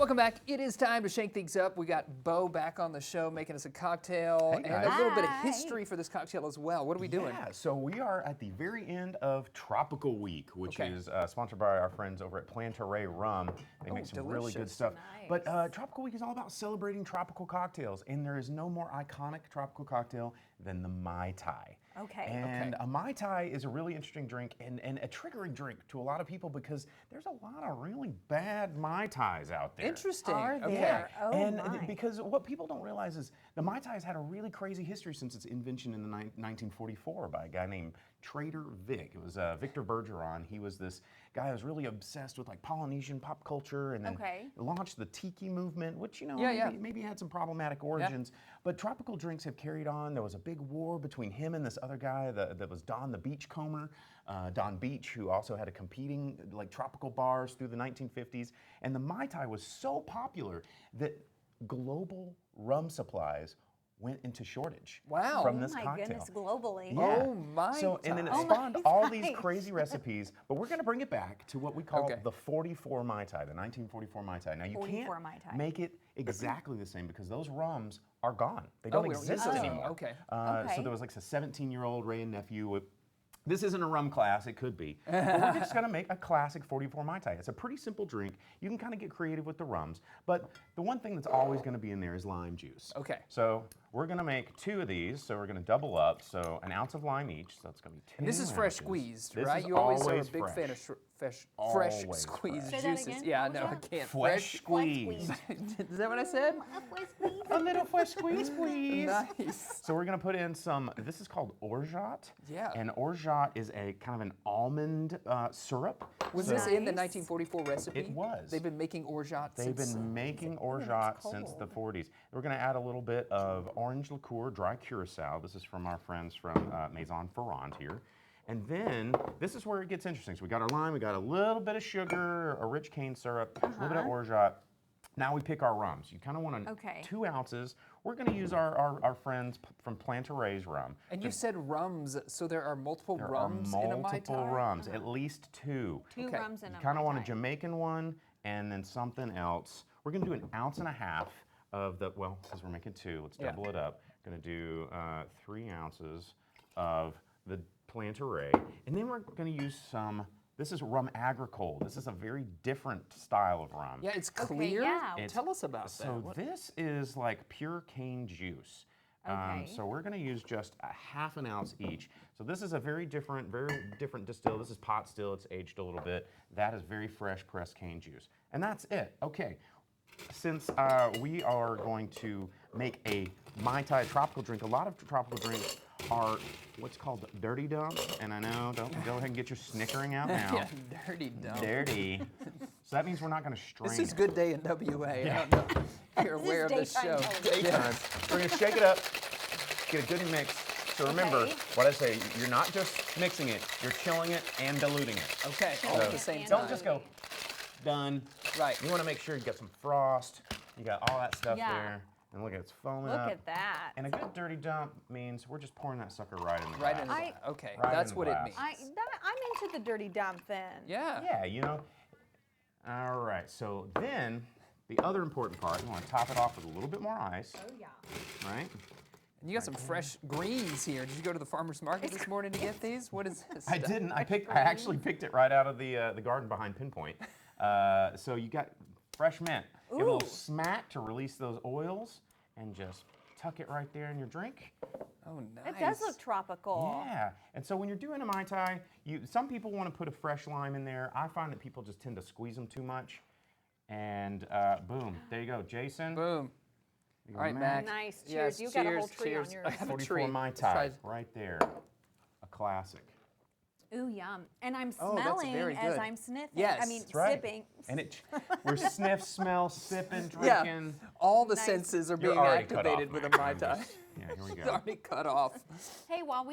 Welcome back. It is time to shake things up. We got Bo back on the show making us a cocktail Hey, and a guys. little bit of history for this cocktail as well. What are we doing? Yeah, so we are at the very end of Tropical Week, which Okay. is sponsored by our friends over at Plantaray Rum. They make some really good delicious. stuff. Nice. But Tropical Week is all about celebrating tropical cocktails, and there is no more iconic tropical cocktail than the Mai Tai. Okay. And a Mai Tai is a really interesting drink and a triggering drink to a lot of people because there's a lot of really bad Mai Tais out there. Interesting. Are Okay. there? Oh And my. because what people don't realize is the Mai Tai has had a really crazy history since its invention in the 1944 by a guy named Trader Vic. It was Victor Bergeron. He was this guy who was really obsessed with like Polynesian pop culture and then launched the tiki movement, which, you know, maybe had some problematic origins. But tropical drinks have carried on. There was a big war between him and this other guy that was Don the Beachcomber. Don Beach, who also had a competing like tropical bars through the 1950s. And the Mai Tai was so popular that global rum supplies went into shortage from this Oh my cocktail. goodness, globally. Yeah. Oh my So, and then it Tai. spawned all these crazy recipes, but we're gonna bring it back to what we call Okay. the 44 Mai Tai, the 1944 Mai Tai. Now you 44 can't Mai Tai. make it exactly the same because those rums are gone. They don't we don't use exist those anymore. Okay. Okay. So there was like a 17-year-old Ray and nephew with, this isn't a rum class, it could be. But we're just gonna make a classic 44 Mai Tai. It's a pretty simple drink. You can kind of get creative with the rums, but the one thing that's always gonna be in there is lime juice. Okay. So we're gonna make 2 of these, so we're gonna double up, so an ounce of lime each, so that's gonna be 2 And this is fresh ounces. squeezed, This right? is You always are a always big fan of fresh Always squeezed fresh. Say that juices. again? Yeah, What no, was I that? can't. Fresh squeeze. Is that what I said? A little fresh squeeze, please. Nice. So we're gonna put in some, this is called orgeat. Yeah. And orgeat is a kind of an almond syrup. Was So this in the Nice. 1944 recipe? It was. They've been making orgeat They've since. been making orgeat since the 40s. We're gonna add a little bit of orange liqueur, dry curacao. This is from our friends from Maison Ferrand here. And then, this is where it gets interesting. So we got our lime, we got a little bit of sugar, a rich cane syrup, a little bit of orgeat. Now we pick our rums. You kind of want 2 ounces. We're gonna use our friends from Plantaray's rum. And you said rums, so there are multiple There rums are in a Mai multiple Tai? rums, at least 2. Two Okay. rums and You a kind of Mai want a Tai. Jamaican one and then something else. We're gonna do 1.5 ounces of the, well, because we're making 2, let's double it up. Gonna do 3 ounces of the Plantaray. And then we're gonna use some, this is rum agricole. This is a very different style of rum. Yeah, it's clear. yeah. Tell us about that. So What- this is like pure cane juice. Okay. So we're gonna use just 1/2 ounce each. So this is a very different distill. This is pot still, it's aged a little bit. That is very fresh pressed cane juice. And that's it, okay. Since we are going to make a Mai Tai tropical drink, a lot of tropical drinks are what's called dirty dumps. And I know, don't go ahead and get your snickering out now. Yeah, dirty dump. Dirty. So that means we're not gonna strain This is it. Good Day in WA. I don't know if you're This is aware of this daytime show. television. Daytime. We're gonna shake it up, get a good mix. So remember, Okay. what I say, you're not just mixing it, you're chilling it and diluting it. Okay, all at the same time. Don't just go, done. Right. You wanna make sure you got some frost, you got all that stuff Yeah. there. And look at it's foaming Look up. at that. And a good dirty dump means we're just pouring that sucker right in the Right glass. in the I- Okay, Right that's in what the it glass. means. I'm into the dirty dump then. Yeah. Yeah, you know. All right, so then the other important part, you want to top it off with a little bit more ice, Oh yeah. right? And you got some fresh greens here. Did you go to the farmer's market this morning to get these? What is this? I didn't. I actually picked it right out of the garden behind Pinpoint. So you got fresh mint. Give it a little Ooh. smack to release those oils, and just tuck it right there in your drink. Oh, nice. It does look tropical. Yeah. And so when you're doing a Mai Tai, some people want to put a fresh lime in there. I find that people just tend to squeeze them too much. And boom, there you go, Jason. Boom. You All right, go, Mac. Nice. Yes, Cheers. You got a whole tree cheers. on I yours. have a 44 tree. Mai Let's Tai, try- right there. A classic. Ooh, yum. And I'm Oh, that's smelling very as good. I'm sniffing. Yes. I mean, That's right. sipping. And we're sniff, smell, sipping, Yeah, drinking. all the Nice. sense are You're being already cut activated off, with a Mac. Mai I'm Tai. just- Yeah, here we It's go. already cut off. Hey, while we